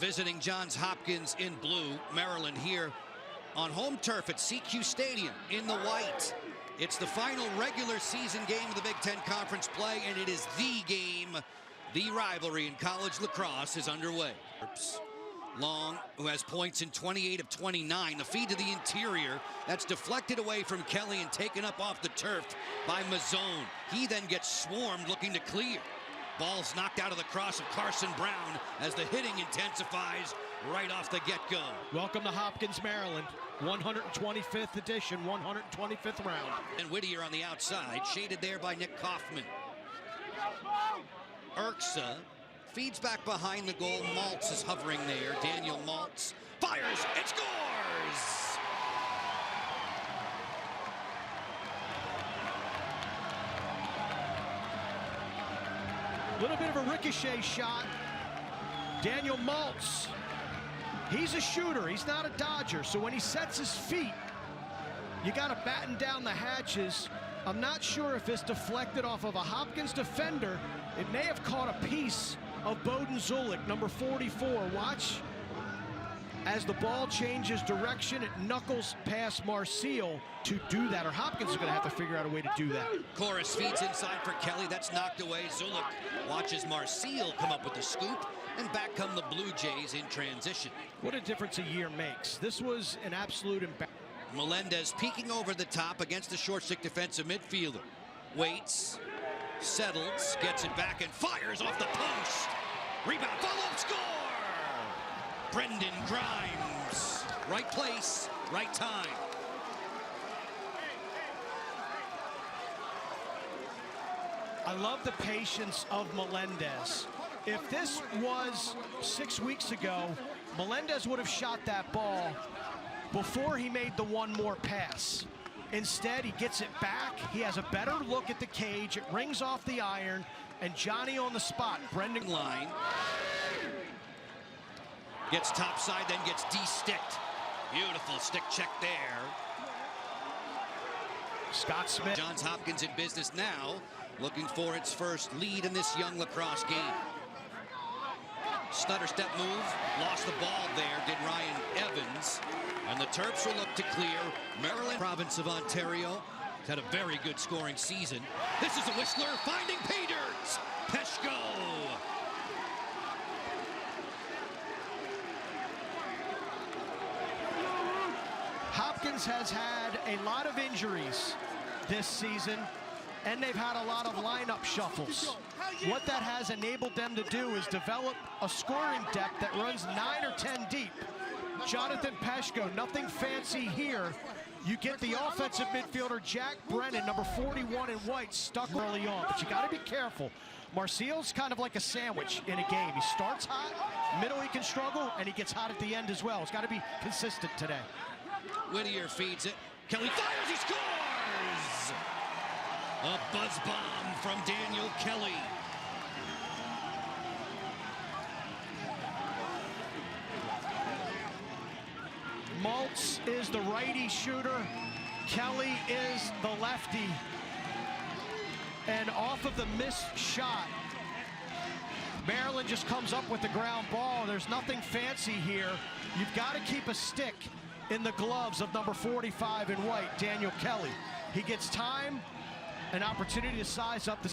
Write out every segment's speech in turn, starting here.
visiting Johns Hopkins in blue. Maryland here on home turf at CQ Stadium in the white. It's the final regular season game of the Big Ten Conference play, and it is the game. The rivalry in college lacrosse is underway. Long, who has points in 28 of 29. The feed to the interior. That's deflected away from Kelly and taken up off the turf by Mazzone. He then gets swarmed looking to clear. Ball's knocked out of the cross of Carson Brown as the hitting intensifies right off the get-go. Welcome to Hopkins, Maryland. 125th edition, 125th round. And Whittier on the outside, shaded there by Nick Kaufman. Urksa feeds back behind the goal. Maltz is hovering there. Daniel Maltz fires and scores! Little bit of a ricochet shot. Daniel Maltz, he's a shooter, he's not a dodger, so when he sets his feet, you gotta batten down the hatches. I'm not sure if it's deflected off of a Hopkins defender. It may have caught a piece of Bowden Zulik, number 44. Watch as the ball changes direction, it knuckles past Marseille to do that, or Hopkins is gonna have to figure out a way to do that. Chorus feeds inside for Kelly, that's knocked away. Zulik watches Marseille come up with the scoop, and back come the Blue Jays in transition. What a difference a year makes. This was an absolute embarrassment. Melendez peeking over the top against the short stick defensive midfielder. Waits, settles, gets it back and fires off the post. Rebound, follow-up, score! Brendan Grimes. Right place, right time. I love the patience of Melendez. If this was 6 weeks ago, Melendez would have shot that ball before he made the one more pass. Instead, he gets it back. He has a better look at the cage. It rings off the iron, and Johnny on the spot. Brendan line. Gets topside, then gets de-sticked. Beautiful stick check there. Scott Smith. Johns Hopkins in business now, looking for its first lead in this young lacrosse game. Stutter step move, lost the ball there, did Ryan Evans. And the Terps will look to clear. Maryland, province of Ontario, has had a very good scoring season. This is a Whistler finding pay dirt. Peshko. Hopkins has had a lot of injuries this season, and they've had a lot of lineup shuffles. What that has enabled them to do is develop a scoring depth that runs 9 or 10 deep. Jonathan Peshko, nothing fancy here. You get the offensive midfielder Jack Brennan, number 41 in white, stuck early on, but you got to be careful. Marseille's kind of like a sandwich in a game. He starts hot, middle he can struggle, and he gets hot at the end as well. It's got to be consistent today. Whittier feeds it. Kelly fires, he scores! A buzz bomb from Daniel Kelly. Maltz is the righty shooter. Kelly is the lefty. And off of the missed shot, Maryland just comes up with the ground ball. There's nothing fancy here. You've got to keep a stick in the gloves of number 45 in white, Daniel Kelly. He gets time, an opportunity to size up the...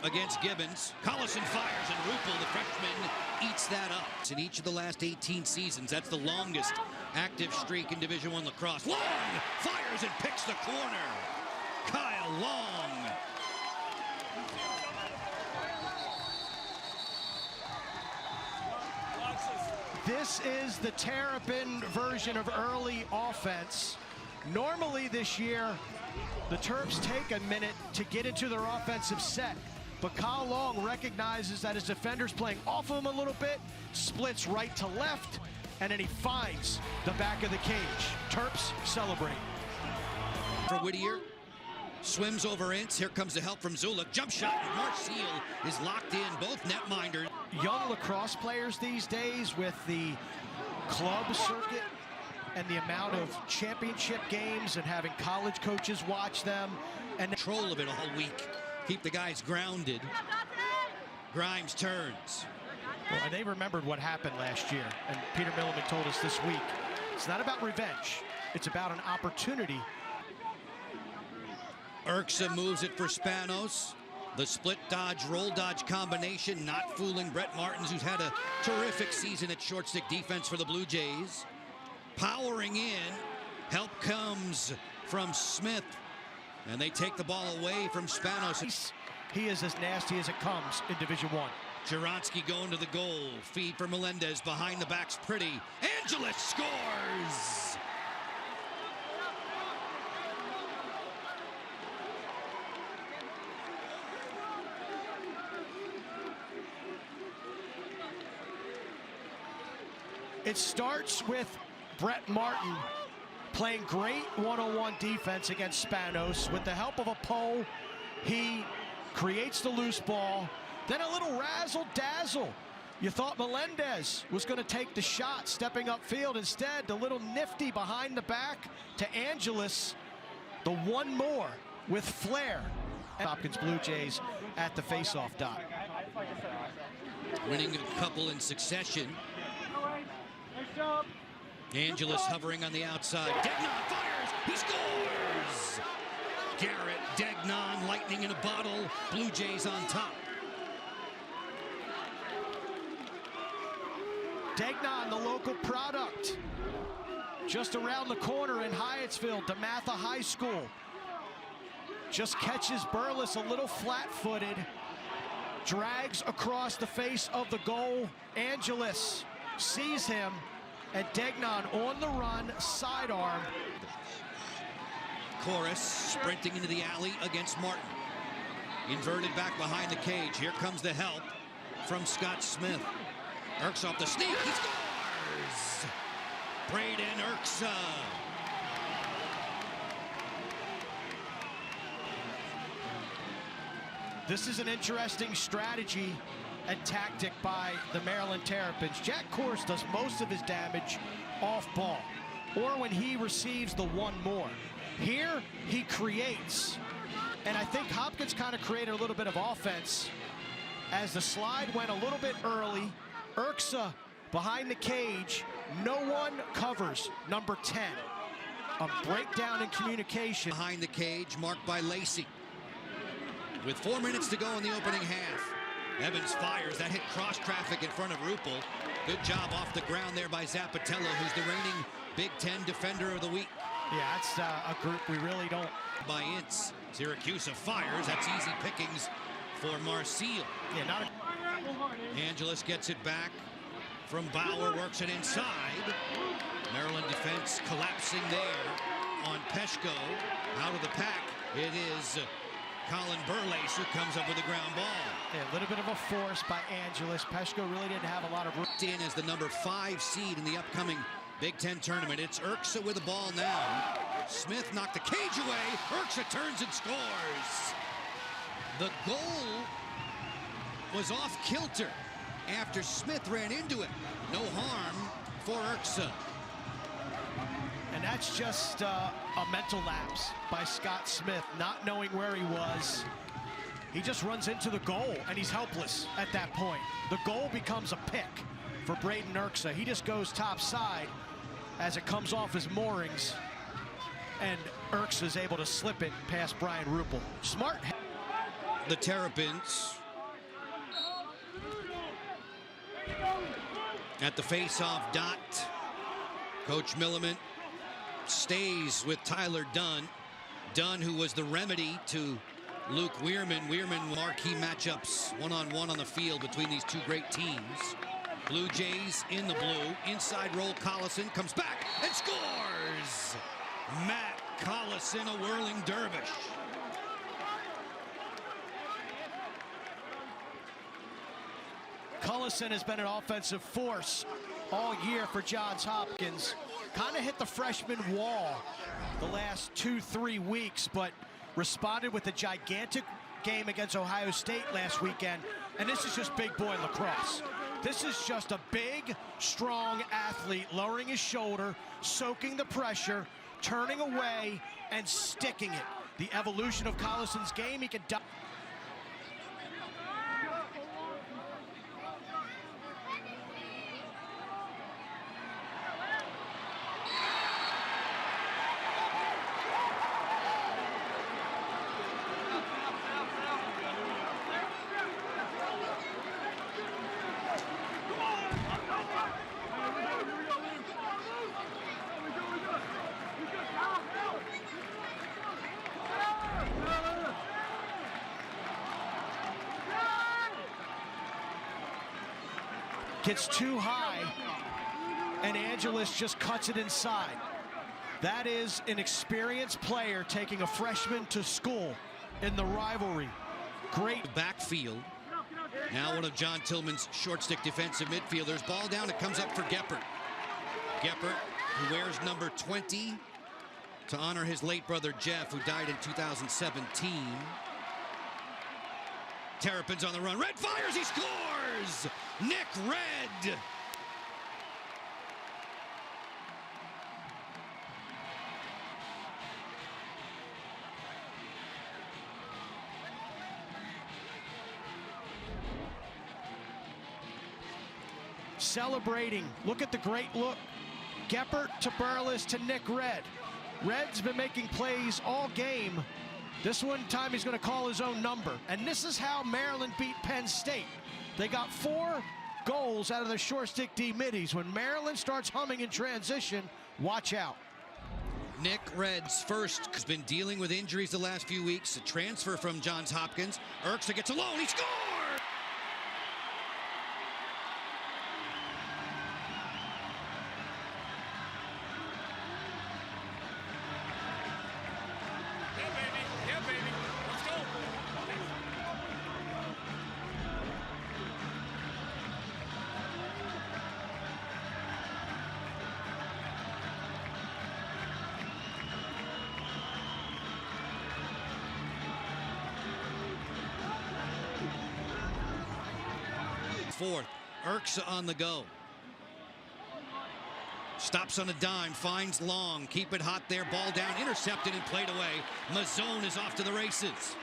Against Gibbons, Collison fires, and Ruppel, the freshman, eats that up. In each of the last 18 seasons, that's the longest active streak in Division I lacrosse. Long fires and picks the corner. Kyle Long. This is the Terrapin version of early offense. Normally this year, the Terps take a minute to get into their offensive set, but Kyle Long recognizes that his defender's playing off of him a little bit, splits right to left, and then he finds the back of the cage. Terps celebrate. For Whittier, swims over Ince. Here comes the help from Zulik. Jump shot. Marseille is locked in, both netminders. Young lacrosse players these days with the club circuit and the amount of championship games and having college coaches watch them. And control of it all week. Keep the guys grounded. Grimes turns. Well, and they remembered what happened last year, and Peter Milliman told us this week, it's not about revenge, it's about an opportunity. Urksa moves it for Spanos. The split dodge, roll dodge combination, not fooling Brett Martins, who's had a terrific season at short stick defense for the Blue Jays. Powering in, help comes from Smith, and they take the ball away from Spanos. He is as nasty as it comes in Division I. Juronsky going to the goal. Feed for Melendez. Behind the back's pretty. Angeles scores! It starts with Brett Martin playing great one-on-one defense against Spanos. With the help of a pole, he creates the loose ball. Then a little razzle-dazzle. You thought Melendez was going to take the shot, stepping upfield. Instead, the little nifty behind the back to Angeles. The one more with flair. Hopkins Blue Jays at the face-off dot. Winning a couple in succession. Angeles hovering on the outside. Degnan fires. He scores! Garrett, Degnan, lightning in a bottle. Blue Jays on top. Degnan, the local product. Just around the corner in Hyattsville, DeMatha High School. Just catches Burles a little flat-footed. Drags across the face of the goal. Angeles sees him, and Degnan on the run, sidearm. Chorus sprinting into the alley against Martin. Inverted back behind the cage. Here comes the help from Scott Smith. Urksa off the sneak. He scores! Braden Urksa. This is an interesting strategy and tactic by the Maryland Terrapins. Jack Corse does most of his damage off ball, or when he receives the one more. Here, he creates. And I think Hopkins kind of created a little bit of offense as the slide went a little bit early. Urksa behind the cage. No one covers number 10. A breakdown in communication. Behind the cage, marked by Lacey. With 4 minutes to go in the opening half. Evans fires. That hit cross traffic in front of Rupel. Good job off the ground there by Zappatello, who's the reigning Big Ten Defender of the Week. Yeah, that's a group we really don't. By Ince. Syracuse fires. That's easy pickings for Marcille. Yeah, not a... Angeles gets it back from Bauer, works it inside. Maryland defense collapsing there on Peshko. Out of the pack, it is Colin Burles who comes up with the ground ball. Yeah, a little bit of a force by Angeles. Peshko really didn't have a lot of room. In as the number 5 seed in the upcoming Big Ten tournament. It's Urksa with the ball now. Smith knocked the cage away. Urksa turns and scores. The goal was off kilter after Smith ran into it. No harm for Urksa. And that's just a mental lapse by Scott Smith, not knowing where he was. He just runs into the goal, and he's helpless at that point. The goal becomes a pick for Braden Urksa. He just goes top side as it comes off his moorings, and Urksa is able to slip it past Brian Rupel. Smart. The Terrapins at the face-off dot. Coach Milliman stays with Tyler Dunn. Dunn, who was the remedy to Luke Weirman. Weirman, marquee matchups one-on-one on the field between these two great teams. Blue Jays in the blue. Inside roll, Collison comes back and scores! Matt Collison, a whirling dervish. Collison has been an offensive force all year for Johns Hopkins. Kind of hit the freshman wall the last 2-3 weeks, but responded with a gigantic game against Ohio State last weekend. And this is just big boy lacrosse. This is just a big, strong athlete lowering his shoulder, soaking the pressure, turning away, and sticking it. The evolution of Collison's game, he can gets too high, and Angeles just cuts it inside. That is an experienced player taking a freshman to school in the rivalry. Great backfield. Now one of John Tillman's short stick defensive midfielders. Ball down, it comes up for Geppert. Geppert, who wears number 20 to honor his late brother Jeff, who died in 2017. Terrapin's on the run. Red fires, he scores! Nick Red! Celebrating. Look at the great look. Geppert to Burles to Nick Red. Red's been making plays all game. This one time he's going to call his own number. And this is how Maryland beat Penn State. They got 4 goals out of their short stick D middies. When Maryland starts humming in transition, watch out. Nick Red's first has been dealing with injuries the last few weeks. A transfer from Johns Hopkins. Urksa gets alone. He scores! Fourth, Urksa on the go. Stops on a dime, finds Long. Keep it hot there, ball down, intercepted and played away. Mazzone is off to the races.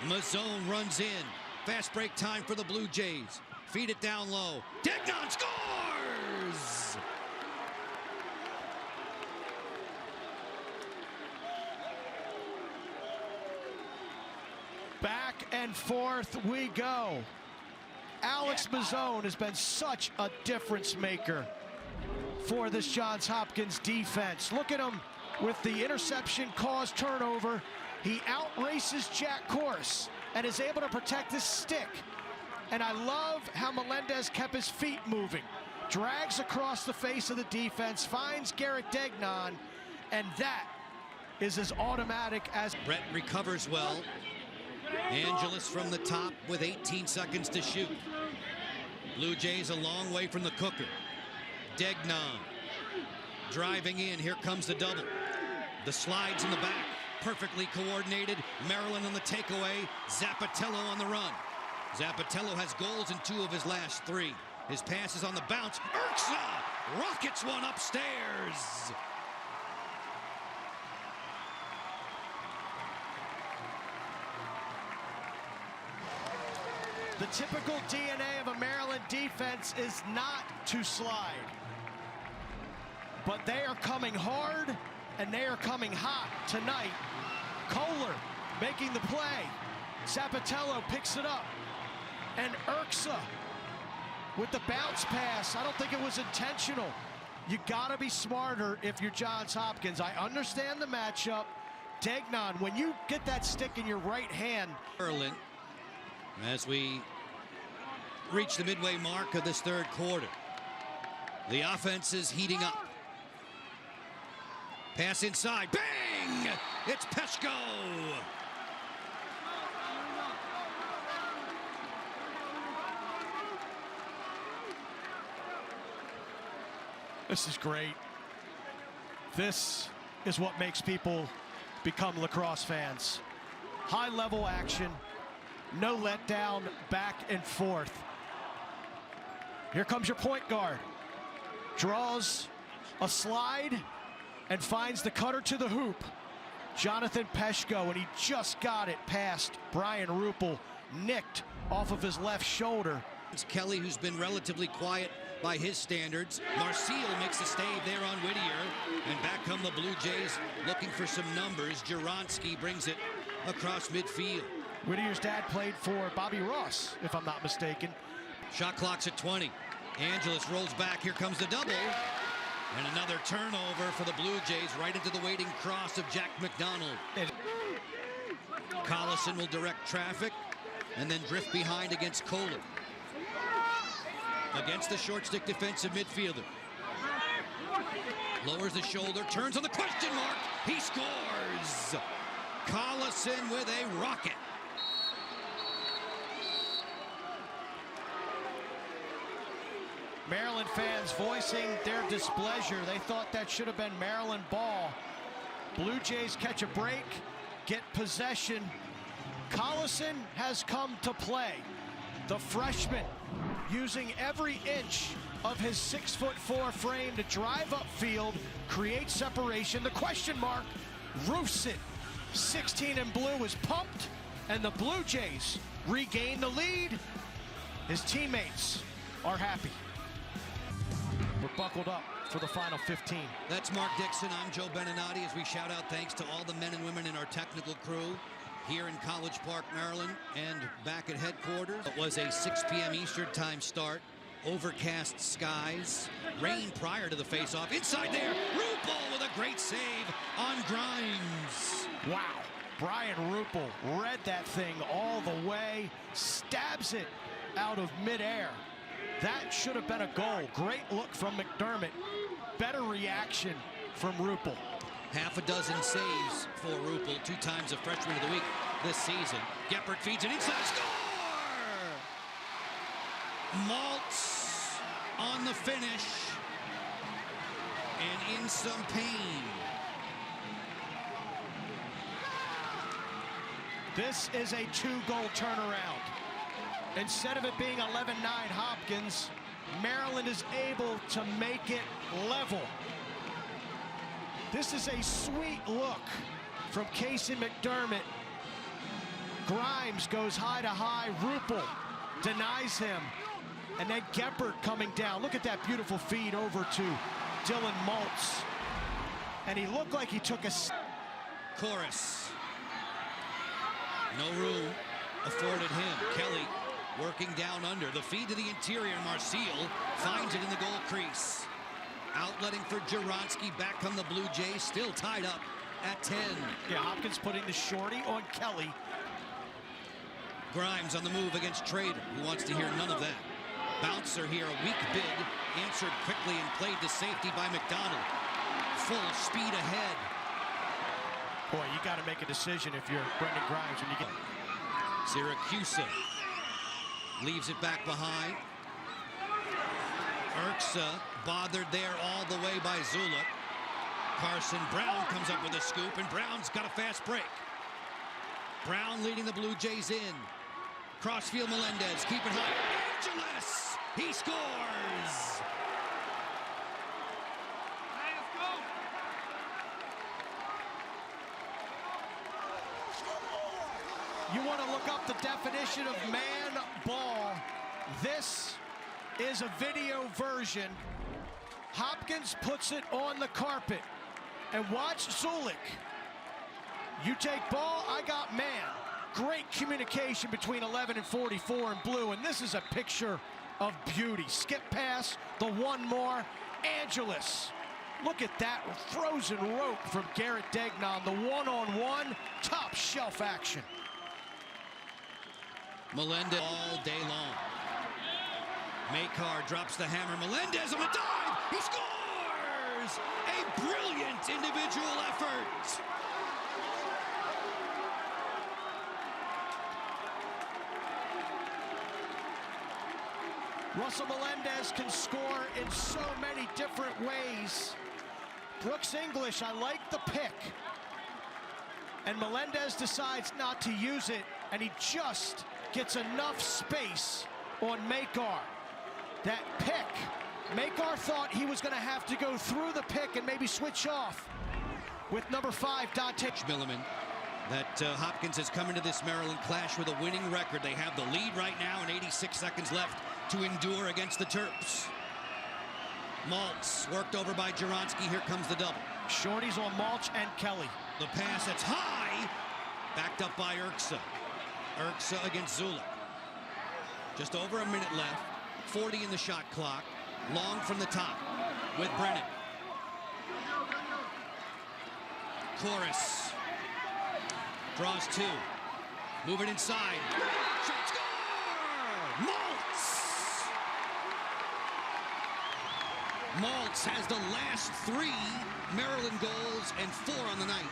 Mazzone runs in. Fast break time for the Blue Jays. Feed it down low. Degnan scores! Back and forth we go. Alex Mazzone has been such a difference maker for this Johns Hopkins defense. Look at him with the interception caused turnover. He outraces Jack Corse and is able to protect his stick. And I love how Melendez kept his feet moving. Drags across the face of the defense, finds Garrett Degnan, and that is as automatic as... Brett recovers well. Angeles from the top with 18 seconds to shoot. Blue Jays a long way from the cooker. Degnan driving in. Here comes the double. The slides in the back. Perfectly coordinated. Maryland on the takeaway. Zappatello on the run. Zappatello has goals in 2 of his last 3. His pass is on the bounce. Urksa rockets one upstairs. The typical DNA of a Maryland defense is not to slide. But they are coming hard, and they are coming hot tonight. Kohler making the play. Zappatello picks it up. And Urksa with the bounce pass. I don't think it was intentional. You gotta be smarter if you're Johns Hopkins. I understand the matchup. Degnan, when you get that stick in your right hand. Maryland, as we reach the midway mark of this third quarter. The offense is heating up. Pass inside, bang! It's Peshko! This is great. This is what makes people become lacrosse fans. High-level action, no letdown, back and forth. Here comes your point guard. Draws a slide and finds the cutter to the hoop. Jonathan Peshko, and he just got it past Brian Ruppel, nicked off of his left shoulder. It's Kelly, who's been relatively quiet by his standards. Marcille makes the stave there on Whittier, and back come the Blue Jays looking for some numbers. Juronski brings it across midfield. Whittier's dad played for Bobby Ross, if I'm not mistaken. Shot clock's at 20. Angeles rolls back. Here comes the double. And another turnover for the Blue Jays right into the waiting cross of Jack McDonald. Collison will direct traffic and then drift behind against Kohler. against the short stick defensive midfielder. Lowers the shoulder, turns on the question mark. He scores! Collison with a rocket. Maryland fans voicing their displeasure. They thought that should have been Maryland ball. Blue Jays catch a break, get possession. Collison has come to play. The freshman using every inch of his 6'4" frame to drive upfield, create separation. The question mark roofs it. 16 in blue is pumped, and the Blue Jays regain the lead. His teammates are happy. We're buckled up for the final 15. That's Mark Dixon. I'm Joe Beninati as we shout out thanks to all the men and women in our technical crew here in College Park, Maryland, and back at headquarters. It was a 6 p.m. Eastern time start. Overcast skies, rain prior to the face-off. Inside there, Rupel with a great save on Grimes. Wow, Brian Rupel read that thing all the way, stabs it out of midair. That should have been a goal. Great look from McDermott. Better reaction from Rupel. Half a dozen saves for Rupel, 2 times a freshman of the week this season. Geppert feeds it inside, score! Maltz on the finish and in some pain. This is a 2-goal turnaround. Instead of it being 11-9 Hopkins, Maryland is able to make it level. This is a sweet look from Casey McDermott. Grimes goes high to high. Rupel denies him. And then Geppert coming down. Look at that beautiful feed over to Dylan Maltz. And he looked like he took a... Chorus. No room afforded him. Kelly working down under. The feed to the interior. Marcille finds it in the goal crease. Outletting for Jaronski. Back come the Blue Jays, still tied up at 10. Yeah, Hopkins putting the shorty on Kelly. Grimes on the move against Trader, who wants to hear none of that. Bouncer here, a weak bid, answered quickly and played to safety by McDonald. Full speed ahead. Boy, you got to make a decision if you're Brendan Grimes when you get... Syracuse leaves it back behind. Urksa bothered there all the way by Zuluk. Carson Brown comes up with a scoop, and Brown's got a fast break. Brown leading the Blue Jays in. Crossfield Melendez, keep it high. Angeles, he scores! You want to look up the definition of man ball. This is a video version. Hopkins puts it on the carpet. And watch Zuluk. You take ball, I got man. Great communication between 11 and 44 in blue. And this is a picture of beauty. Skip pass, the one more. Angeles. Look at that frozen rope from Garrett Degnan. The one-on-one, top shelf action. Melendez all day long. Makar drops the hammer. Melendez on the dive. He scores! A brilliant individual effort. Russell Melendez can score in so many different ways. Brooks English, I like the pick. And Melendez decides not to use it, and he just gets enough space on Makar. That pick, Makar thought he was going to have to go through the pick and maybe switch off with number 5, Dante Milliman. That Hopkins has come into this Maryland clash with a winning record. They have the lead right now and 86 seconds left to endure against the Terps. Maltz worked over by Jaronski. Here comes the double. Shorty's on Maltz and Kelly. The pass that's high, backed up by Urksa. Urksa against Zuluk. Just over a minute left. 40 in the shot clock. Long from the top with Brennan. Chorus. Draws 2. Move it inside. Shot, score! Maltz! Maltz has the last 3 Maryland goals and 4 on the night.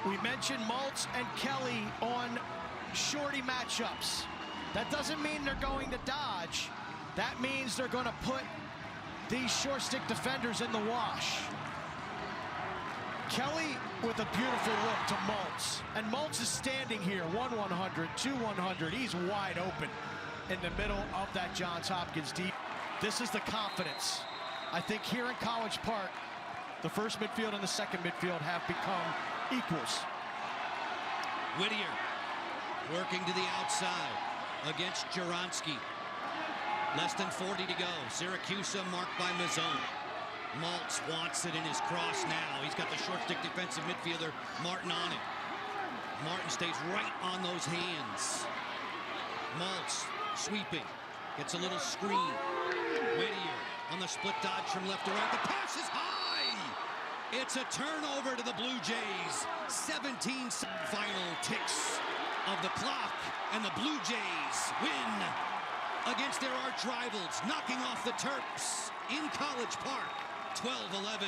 We mentioned Maltz and Kelly on shorty matchups. That doesn't mean they're going to dodge. That means they're going to put these short stick defenders in the wash. Kelly with a beautiful look to Maltz. And Maltz is standing here, 1-100, 2-100. He's wide open in the middle of that Johns Hopkins deep. This is the confidence. I think here in College Park, the first midfield and the second midfield have become equals. Whittier working to the outside against Juronsky. Less than 40 to go. Syracuse marked by Mazzone. Maltz wants it in his cross now. He's got the short stick defensive midfielder Martin on it. Martin stays right on those hands. Maltz sweeping. Gets a little screen. Whittier on the split dodge from left to right. The pass is high! It's a turnover to the Blue Jays. 17 final ticks of the clock, and the Blue Jays win against their arch rivals, knocking off the Terps in College Park, 12-11.